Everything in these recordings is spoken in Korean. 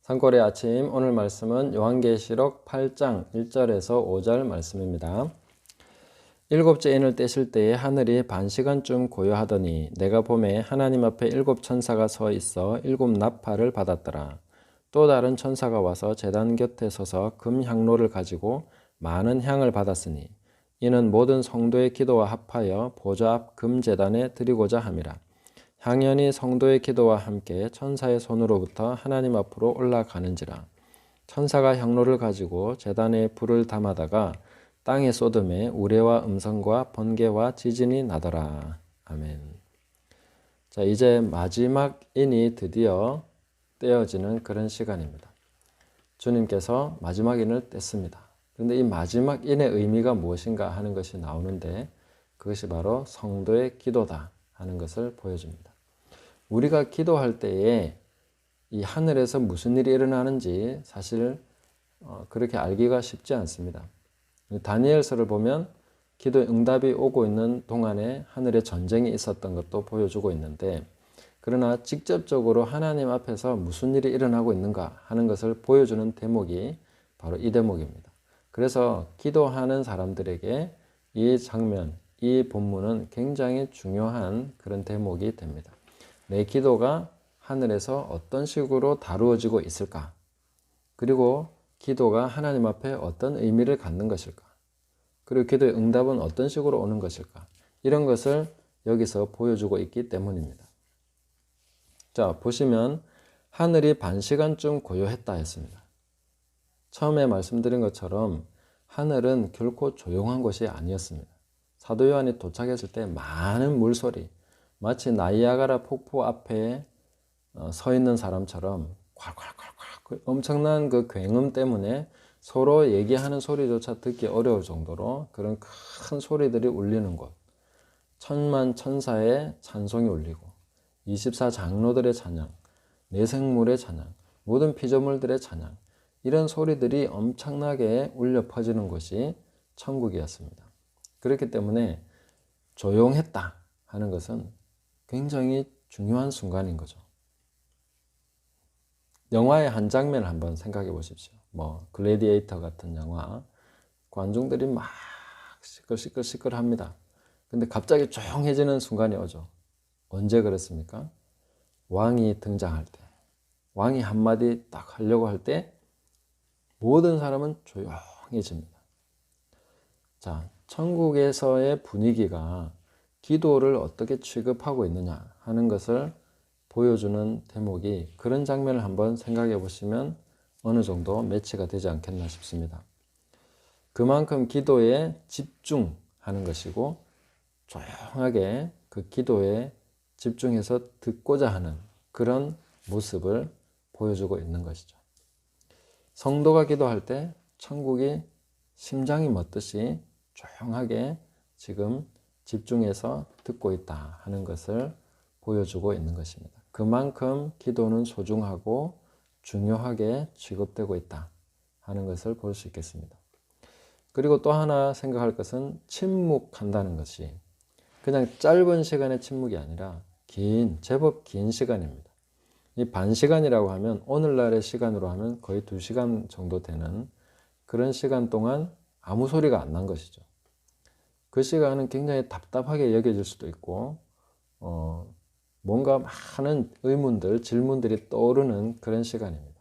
산골의 아침, 오늘 말씀은 요한계시록 8장 1절에서 5절 말씀입니다. 일곱째 인을 떼실 때에 하늘이 반시간쯤 고요하더니 내가 보매 하나님 앞에 일곱 천사가 서 있어 일곱 나팔을 받았더라. 또 다른 천사가 와서 제단 곁에 서서 금 향로를 가지고 많은 향을 받았으니 이는 모든 성도의 기도와 합하여 보좌 앞 금 제단에 드리고자 함이라. 향연이 성도의 기도와 함께 천사의 손으로부터 하나님 앞으로 올라가는지라. 천사가 향로를 가지고 제단에 불을 담아다가 땅에 쏟음에 우레와 음성과 번개와 지진이 나더라. 아멘. 자, 이제 마지막 인이 드디어 떼어지는 그런 시간입니다. 주님께서 마지막 인을 뗐습니다. 그런데 이 마지막 인의 의미가 무엇인가 하는 것이 나오는데 그것이 바로 성도의 기도다 하는 것을 보여줍니다. 우리가 기도할 때에 이 하늘에서 무슨 일이 일어나는지 사실 그렇게 알기가 쉽지 않습니다. 다니엘서를 보면 기도의 응답이 오고 있는 동안에 하늘에 전쟁이 있었던 것도 보여주고 있는데, 그러나 직접적으로 하나님 앞에서 무슨 일이 일어나고 있는가 하는 것을 보여주는 대목이 바로 이 대목입니다. 그래서 기도하는 사람들에게 이 장면, 이 본문은 굉장히 중요한 그런 대목이 됩니다. 내 기도가 하늘에서 어떤 식으로 다루어지고 있을까? 그리고 기도가 하나님 앞에 어떤 의미를 갖는 것일까? 그리고 기도의 응답은 어떤 식으로 오는 것일까? 이런 것을 여기서 보여주고 있기 때문입니다. 자, 보시면 하늘이 반시간쯤 고요했다 했습니다. 처음에 말씀드린 것처럼 하늘은 결코 조용한 곳이 아니었습니다. 사도 요한이 도착했을 때 많은 물소리, 마치 나이아가라 폭포 앞에 서 있는 사람처럼 콸콸콸콸 엄청난 그 굉음 때문에 서로 얘기하는 소리조차 듣기 어려울 정도로 그런 큰 소리들이 울리는 곳, 천만 천사의 찬송이 울리고 24장로들의 찬양, 내생물의 찬양, 모든 피조물들의 찬양, 이런 소리들이 엄청나게 울려 퍼지는 곳이 천국이었습니다. 그렇기 때문에 조용했다 하는 것은 굉장히 중요한 순간인 거죠. 영화의 한 장면을 한번 생각해 보십시오. 글래디에이터 같은 영화, 관중들이 막 시끌시끌시끌합니다. 근데 갑자기 조용해지는 순간이 오죠. 언제 그렇습니까? 왕이 등장할 때, 왕이 한마디 딱 하려고 할 때 모든 사람은 조용해집니다. 자, 천국에서의 분위기가 기도를 어떻게 취급하고 있느냐 하는 것을 보여주는 대목이, 그런 장면을 한번 생각해 보시면 어느 정도 매치가 되지 않겠나 싶습니다. 그만큼 기도에 집중하는 것이고 조용하게 그 기도에 집중해서 듣고자 하는 그런 모습을 보여주고 있는 것이죠. 성도가 기도할 때 천국이 심장이 멎듯이 조용하게 지금 집중해서 듣고 있다 하는 것을 보여주고 있는 것입니다. 그만큼 기도는 소중하고 중요하게 취급되고 있다 하는 것을 볼 수 있겠습니다. 그리고 또 하나 생각할 것은 침묵한다는 것이 그냥 짧은 시간의 침묵이 아니라 제법 긴 시간입니다. 이 반시간이라고 하면 오늘날의 시간으로 하면 거의 2시간 정도 되는 그런 시간 동안 아무 소리가 안 난 것이죠. 그 시간은 굉장히 답답하게 여겨질 수도 있고 뭔가 많은 의문들, 질문들이 떠오르는 그런 시간입니다.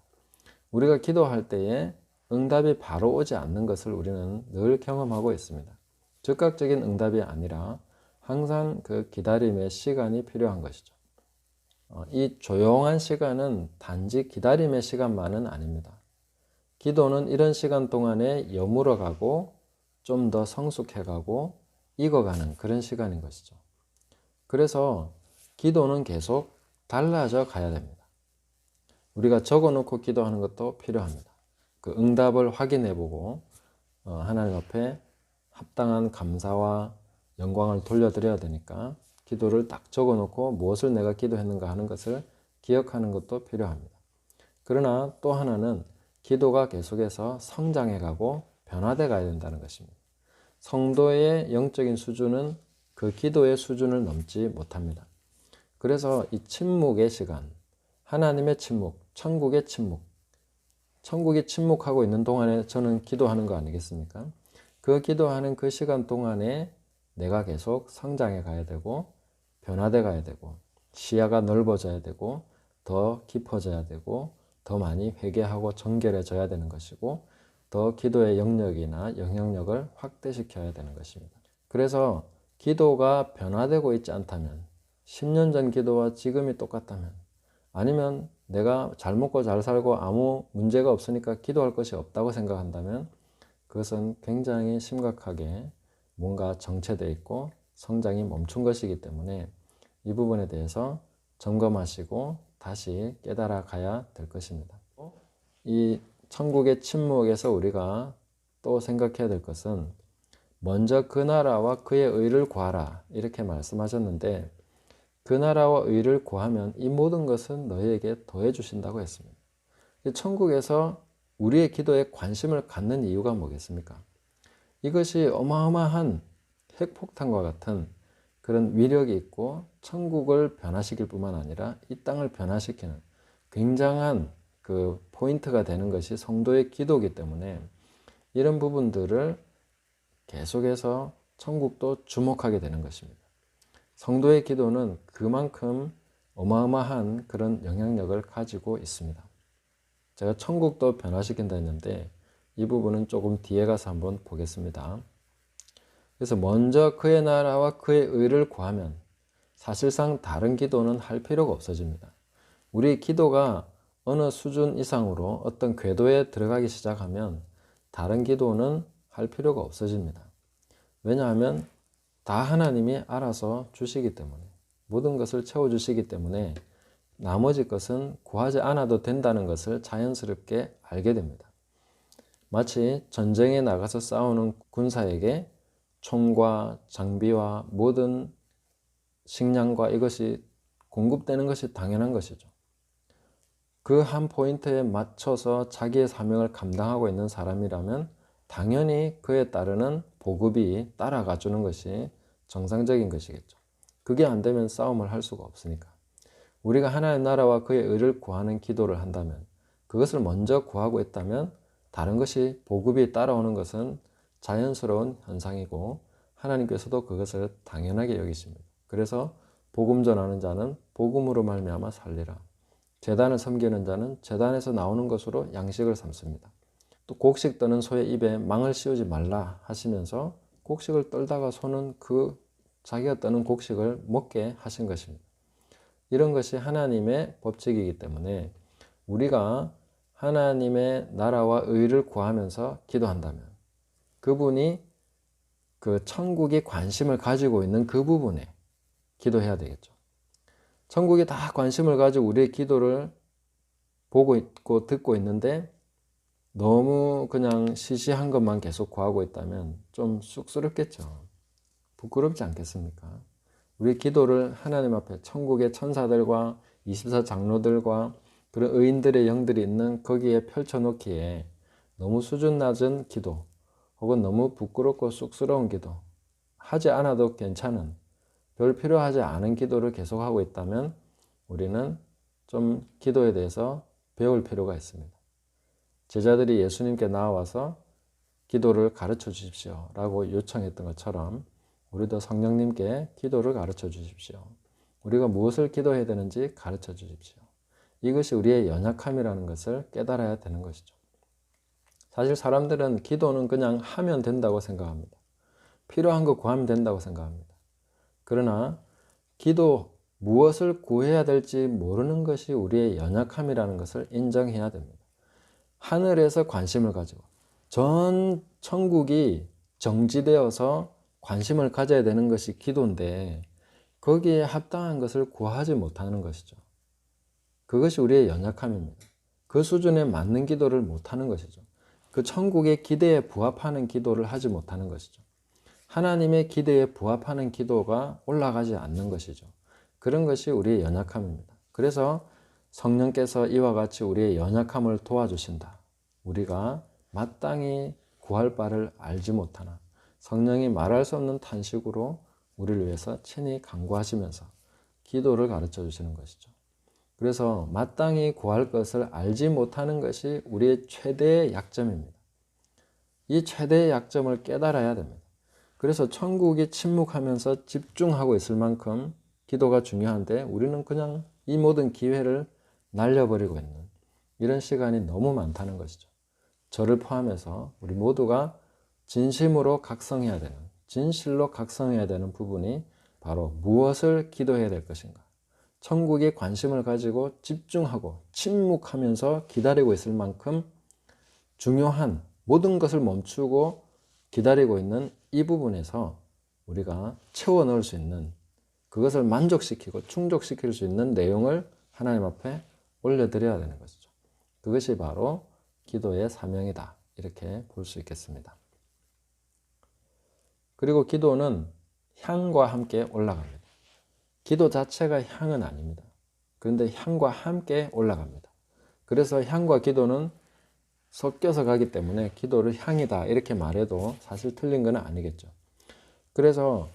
우리가 기도할 때에 응답이 바로 오지 않는 것을 우리는 늘 경험하고 있습니다. 즉각적인 응답이 아니라 항상 그 기다림의 시간이 필요한 것이죠. 이 조용한 시간은 단지 기다림의 시간만은 아닙니다. 기도는 이런 시간 동안에 여물어가고 좀 더 성숙해가고 익어가는 그런 시간인 것이죠. 그래서 기도는 계속 달라져 가야 됩니다. 우리가 적어놓고 기도하는 것도 필요합니다. 그 응답을 확인해보고 하나님 앞에 합당한 감사와 영광을 돌려드려야 되니까 기도를 딱 적어놓고 무엇을 내가 기도했는가 하는 것을 기억하는 것도 필요합니다. 그러나 또 하나는 기도가 계속해서 성장해가고 변화돼 가야 된다는 것입니다. 성도의 영적인 수준은 그 기도의 수준을 넘지 못합니다. 그래서 이 침묵의 시간, 하나님의 침묵, 천국의 침묵, 천국이 침묵하고 있는 동안에 저는 기도하는 거 아니겠습니까? 그 기도하는 그 시간 동안에 내가 계속 성장해 가야 되고 변화돼 가야 되고 시야가 넓어져야 되고 더 깊어져야 되고 더 많이 회개하고 정결해져야 되는 것이고 더 기도의 영역이나 영향력을 확대시켜야 되는 것입니다. 그래서 기도가 변화되고 있지 않다면 10년 전 기도와 지금이 똑같다면 아니면 내가 잘 먹고 잘 살고 아무 문제가 없으니까 기도할 것이 없다고 생각한다면 그것은 굉장히 심각하게 뭔가 정체되어 있고 성장이 멈춘 것이기 때문에 이 부분에 대해서 점검하시고 다시 깨달아 가야 될 것입니다. 이 천국의 침묵에서 우리가 또 생각해야 될 것은 먼저 그 나라와 그의 의를 구하라 이렇게 말씀하셨는데 그 나라와 의를 구하면 이 모든 것은 너희에게 더해 주신다고 했습니다. 천국에서 우리의 기도에 관심을 갖는 이유가 뭐겠습니까? 이것이 어마어마한 핵폭탄과 같은 그런 위력이 있고 천국을 변화시킬 뿐만 아니라 이 땅을 변화시키는 굉장한 그 포인트가 되는 것이 성도의 기도이기 때문에 이런 부분들을 계속해서 천국도 주목하게 되는 것입니다. 성도의 기도는 그만큼 어마어마한 그런 영향력을 가지고 있습니다. 제가 천국도 변화시킨다 했는데 이 부분은 조금 뒤에 가서 한번 보겠습니다. 그래서 먼저 그의 나라와 그의 의를 구하면 사실상 다른 기도는 할 필요가 없어집니다. 우리 기도가 어느 수준 이상으로 어떤 궤도에 들어가기 시작하면 다른 기도는 할 필요가 없어집니다. 왜냐하면 다 하나님이 알아서 주시기 때문에 모든 것을 채워주시기 때문에 나머지 것은 구하지 않아도 된다는 것을 자연스럽게 알게 됩니다. 마치 전쟁에 나가서 싸우는 군사에게 총과 장비와 모든 식량과 이것이 공급되는 것이 당연한 것이죠. 그 한 포인트에 맞춰서 자기의 사명을 감당하고 있는 사람이라면 당연히 그에 따르는 보급이 따라가 주는 것이 정상적인 것이겠죠. 그게 안 되면 싸움을 할 수가 없으니까. 우리가 하나님의 나라와 그의 의를 구하는 기도를 한다면 그것을 먼저 구하고 있다면 다른 것이 보급이 따라오는 것은 자연스러운 현상이고 하나님께서도 그것을 당연하게 여기십니다. 그래서 복음 전하는 자는 복음으로 말미암아 살리라. 제단을 섬기는 자는 제단에서 나오는 것으로 양식을 삼습니다. 또 곡식 떠는 소의 입에 망을 씌우지 말라 하시면서 곡식을 떨다가 소는 그 자기가 떠는 곡식을 먹게 하신 것입니다. 이런 것이 하나님의 법칙이기 때문에 우리가 하나님의 나라와 의를 구하면서 기도한다면 그분이 그 천국이 관심을 가지고 있는 그 부분에 기도해야 되겠죠. 천국이 다 관심을 가지고 우리의 기도를 보고 있고 듣고 있는데 너무 그냥 시시한 것만 계속 구하고 있다면 좀 쑥스럽겠죠. 부끄럽지 않겠습니까? 우리 기도를 하나님 앞에 천국의 천사들과 24 장로들과 그런 의인들의 영들이 있는 거기에 펼쳐놓기에 너무 수준 낮은 기도 혹은 너무 부끄럽고 쑥스러운 기도 하지 않아도 괜찮은 별 필요하지 않은 기도를 계속하고 있다면 우리는 좀 기도에 대해서 배울 필요가 있습니다. 제자들이 예수님께 나와서 기도를 가르쳐 주십시오 라고 요청했던 것처럼 우리도 성령님께 기도를 가르쳐 주십시오. 우리가 무엇을 기도해야 되는지 가르쳐 주십시오. 이것이 우리의 연약함이라는 것을 깨달아야 되는 것이죠. 사실 사람들은 기도는 그냥 하면 된다고 생각합니다. 필요한 거 구하면 된다고 생각합니다. 그러나 기도, 무엇을 구해야 될지 모르는 것이 우리의 연약함이라는 것을 인정해야 됩니다. 하늘에서 관심을 가지고 전 천국이 정지되어서 관심을 가져야 되는 것이 기도인데 거기에 합당한 것을 구하지 못하는 것이죠. 그것이 우리의 연약함입니다. 그 수준에 맞는 기도를 못하는 것이죠. 그 천국의 기대에 부합하는 기도를 하지 못하는 것이죠. 하나님의 기대에 부합하는 기도가 올라가지 않는 것이죠. 그런 것이 우리의 연약함입니다. 그래서 성령께서 이와 같이 우리의 연약함을 도와주신다. 우리가 마땅히 구할 바를 알지 못하나 성령이 말할 수 없는 탄식으로 우리를 위해서 친히 간구하시면서 기도를 가르쳐 주시는 것이죠. 그래서 마땅히 구할 것을 알지 못하는 것이 우리의 최대의 약점입니다. 이 최대의 약점을 깨달아야 됩니다. 그래서 천국이 침묵하면서 집중하고 있을 만큼 기도가 중요한데 우리는 그냥 이 모든 기회를 날려버리고 있는 이런 시간이 너무 많다는 것이죠. 저를 포함해서 우리 모두가 진심으로 각성해야 되는, 진실로 각성해야 되는 부분이 바로 무엇을 기도해야 될 것인가. 천국에 관심을 가지고 집중하고 침묵하면서 기다리고 있을 만큼 중요한 모든 것을 멈추고 기다리고 있는 이 부분에서 우리가 채워 넣을 수 있는, 그것을 만족시키고 충족시킬 수 있는 내용을 하나님 앞에 올려드려야 되는 것이죠. 그것이 바로 기도의 사명이다, 이렇게 볼 수 있겠습니다. 그리고 기도는 향과 함께 올라갑니다. 기도 자체가 향은 아닙니다. 그런데 향과 함께 올라갑니다. 그래서 향과 기도는 섞여서 가기 때문에 기도를 향이다 이렇게 말해도 사실 틀린 건 아니겠죠. 그래서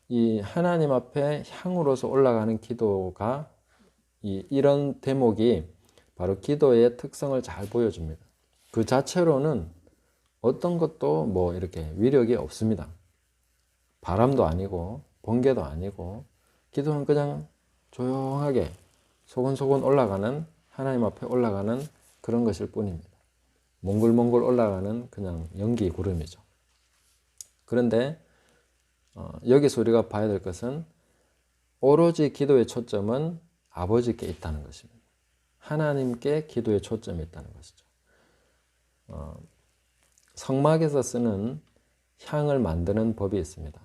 이 하나님 앞에 향으로서 올라가는 기도가 이런 대목이 바로 기도의 특성을 잘 보여줍니다. 그 자체로는 어떤 것도 뭐 이렇게 위력이 없습니다. 바람도 아니고 번개도 아니고 기도는 그냥 조용하게 소곤소곤 올라가는, 하나님 앞에 올라가는 그런 것일 뿐입니다. 몽글몽글 올라가는 그냥 연기 구름이죠. 그런데 여기서 우리가 봐야 될 것은 오로지 기도의 초점은 아버지께 있다는 것입니다. 하나님께 기도의 초점이 있다는 것이죠. 성막에서 쓰는 향을 만드는 법이 있습니다.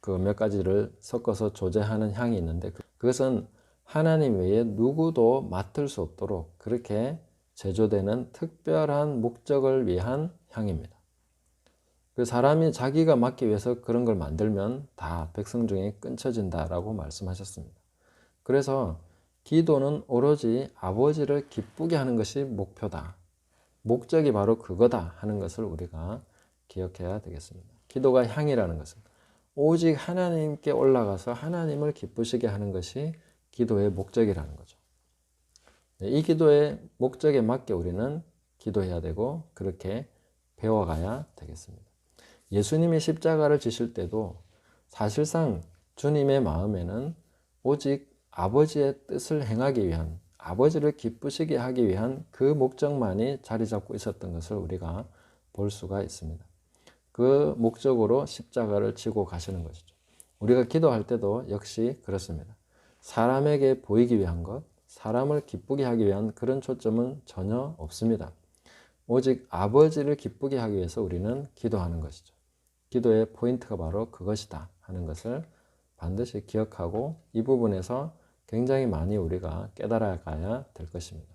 그 몇 가지를 섞어서 조제하는 향이 있는데 그것은 하나님 외에 누구도 맡을 수 없도록 그렇게 제조되는 특별한 목적을 위한 향입니다. 그 사람이 자기가 맡기 위해서 그런 걸 만들면 다 백성 중에 끊쳐진다라고 말씀하셨습니다. 그래서 기도는 오로지 아버지를 기쁘게 하는 것이 목표다. 목적이 바로 그거다 하는 것을 우리가 기억해야 되겠습니다. 기도가 향이라는 것은 오직 하나님께 올라가서 하나님을 기쁘시게 하는 것이 기도의 목적이라는 거죠. 이 기도의 목적에 맞게 우리는 기도해야 되고 그렇게 배워가야 되겠습니다. 예수님이 십자가를 지실 때도 사실상 주님의 마음에는 오직 아버지의 뜻을 행하기 위한, 아버지를 기쁘시게 하기 위한 그 목적만이 자리 잡고 있었던 것을 우리가 볼 수가 있습니다. 그 목적으로 십자가를 지고 가시는 것이죠. 우리가 기도할 때도 역시 그렇습니다. 사람에게 보이기 위한 것, 사람을 기쁘게 하기 위한 그런 초점은 전혀 없습니다. 오직 아버지를 기쁘게 하기 위해서 우리는 기도하는 것이죠. 기도의 포인트가 바로 그것이다 하는 것을 반드시 기억하고 이 부분에서 굉장히 많이 우리가 깨달아 가야 될 것입니다.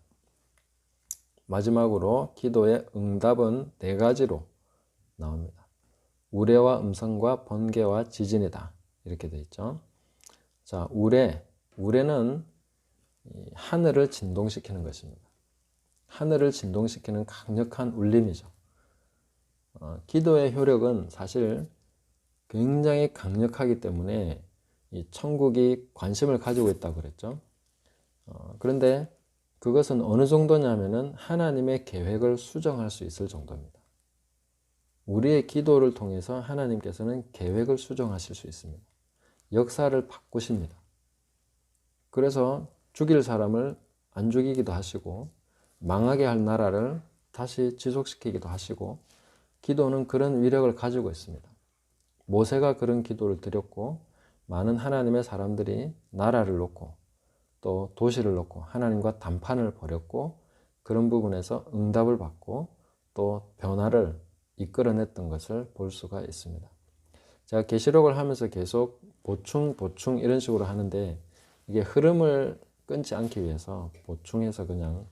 마지막으로 기도의 응답은 4가지로 나옵니다. 우레와 음성과 번개와 지진이다. 이렇게 되어 있죠. 자, 우레는 하늘을 진동시키는 것입니다. 하늘을 진동시키는 강력한 울림이죠. 기도의 효력은 사실 굉장히 강력하기 때문에 이 천국이 관심을 가지고 있다고 그랬죠. 그런데 그것은 어느 정도냐면은 하나님의 계획을 수정할 수 있을 정도입니다. 우리의 기도를 통해서 하나님께서는 계획을 수정하실 수 있습니다. 역사를 바꾸십니다. 그래서 죽일 사람을 안 죽이기도 하시고 망하게 할 나라를 다시 지속시키기도 하시고 기도는 그런 위력을 가지고 있습니다. 모세가 그런 기도를 드렸고 많은 하나님의 사람들이 나라를 놓고 또 도시를 놓고 하나님과 담판을 벌였고 그런 부분에서 응답을 받고 또 변화를 이끌어냈던 것을 볼 수가 있습니다. 제가 계시록을 하면서 계속 보충 이런 식으로 하는데 이게 흐름을 끊지 않기 위해서 보충해서 그냥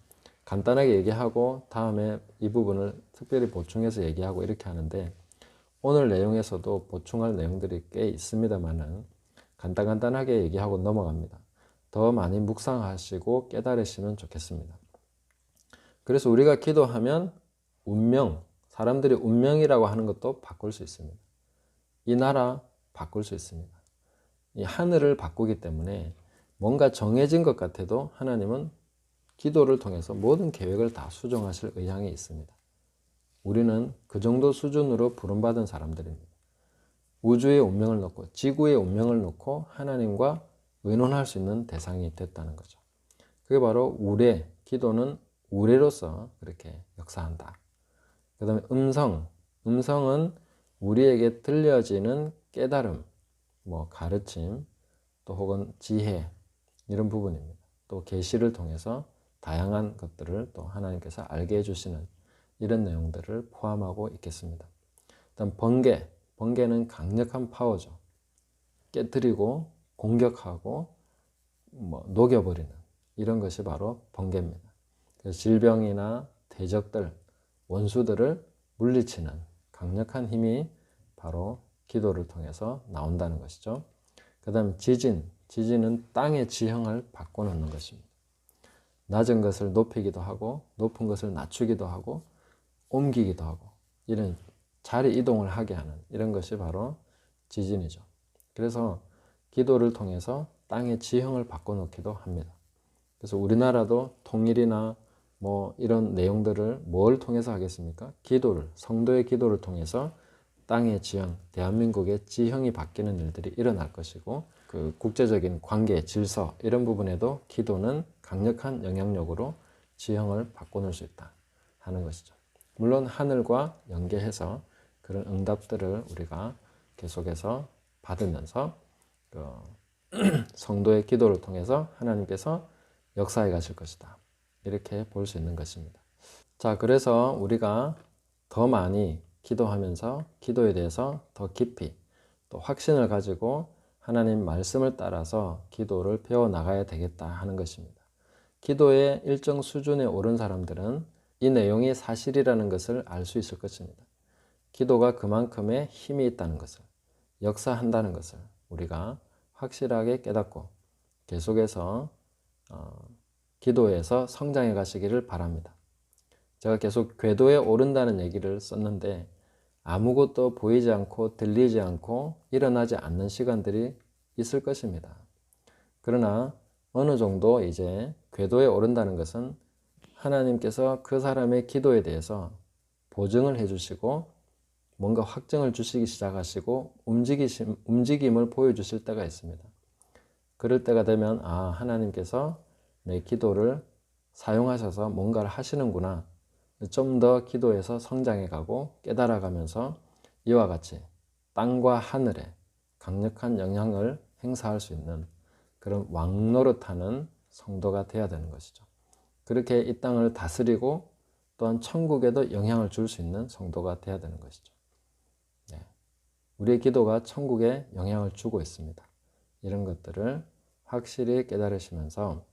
간단하게 얘기하고 다음에 이 부분을 특별히 보충해서 얘기하고 이렇게 하는데 오늘 내용에서도 보충할 내용들이 꽤 있습니다만은 간단하게 얘기하고 넘어갑니다. 더 많이 묵상하시고 깨달으시면 좋겠습니다. 그래서 우리가 기도하면 운명, 사람들이 운명이라고 하는 것도 바꿀 수 있습니다. 이 나라 바꿀 수 있습니다. 이 하늘을 바꾸기 때문에 뭔가 정해진 것 같아도 하나님은 기도를 통해서 모든 계획을 다 수정하실 의향이 있습니다. 우리는 그 정도 수준으로 부름받은 사람들입니다. 우주의 운명을 놓고 지구의 운명을 놓고 하나님과 의논할 수 있는 대상이 됐다는 거죠. 그게 바로 우레, 기도는 우레로서 그렇게 역사한다. 그 다음에 음성은 우리에게 들려지는 깨달음, 뭐 가르침, 또 혹은 지혜 이런 부분입니다. 또 계시를 통해서 다양한 것들을 또 하나님께서 알게 해주시는 이런 내용들을 포함하고 있겠습니다. 일단 번개는 강력한 파워죠. 깨뜨리고 공격하고 녹여버리는 이런 것이 바로 번개입니다. 그래서 질병이나 대적들, 원수들을 물리치는 강력한 힘이 바로 기도를 통해서 나온다는 것이죠. 그 다음 지진은 땅의 지형을 바꿔놓는 것입니다. 낮은 것을 높이기도 하고 높은 것을 낮추기도 하고 옮기기도 하고 이런 자리 이동을 하게 하는 이런 것이 바로 지진이죠. 그래서 기도를 통해서 땅의 지형을 바꿔놓기도 합니다. 그래서 우리나라도 통일이나 뭐 이런 내용들을 뭘 통해서 하겠습니까? 성도의 기도를 통해서 땅의 지형, 대한민국의 지형이 바뀌는 일들이 일어날 것이고 그 국제적인 관계, 질서 이런 부분에도 기도는 강력한 영향력으로 지형을 바꿔놓을 수 있다 하는 것이죠. 물론 하늘과 연계해서 그런 응답들을 우리가 계속해서 받으면서 성도의 기도를 통해서 하나님께서 역사해 가실 것이다. 이렇게 볼 수 있는 것입니다. 자, 그래서 우리가 더 많이 기도하면서 기도에 대해서 더 깊이 또 확신을 가지고 하나님 말씀을 따라서 기도를 배워나가야 되겠다 하는 것입니다. 기도의 일정 수준에 오른 사람들은 이 내용이 사실이라는 것을 알 수 있을 것입니다. 기도가 그만큼의 힘이 있다는 것을, 역사한다는 것을 우리가 확실하게 깨닫고 계속해서 기도에서 성장해 가시기를 바랍니다. 제가 계속 궤도에 오른다는 얘기를 썼는데 아무것도 보이지 않고 들리지 않고 일어나지 않는 시간들이 있을 것입니다. 그러나 어느 정도 이제 궤도에 오른다는 것은 하나님께서 그 사람의 기도에 대해서 보증을 해주시고 뭔가 확증을 주시기 시작하시고 움직임을 보여주실 때가 있습니다. 그럴 때가 되면 하나님께서 내 기도를 사용하셔서 뭔가를 하시는구나. 좀 더 기도에서 성장해 가고 깨달아 가면서 이와 같이 땅과 하늘에 강력한 영향을 행사할 수 있는 그런 왕노릇하는 성도가 되어야 되는 것이죠. 그렇게 이 땅을 다스리고 또한 천국에도 영향을 줄 수 있는 성도가 되어야 되는 것이죠. 네. 우리의 기도가 천국에 영향을 주고 있습니다. 이런 것들을 확실히 깨달으시면서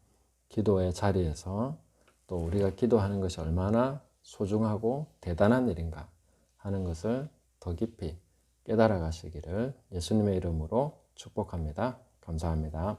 기도의 자리에서 또 우리가 기도하는 것이 얼마나 소중하고 대단한 일인가 하는 것을 더 깊이 깨달아 가시기를 예수님의 이름으로 축복합니다. 감사합니다.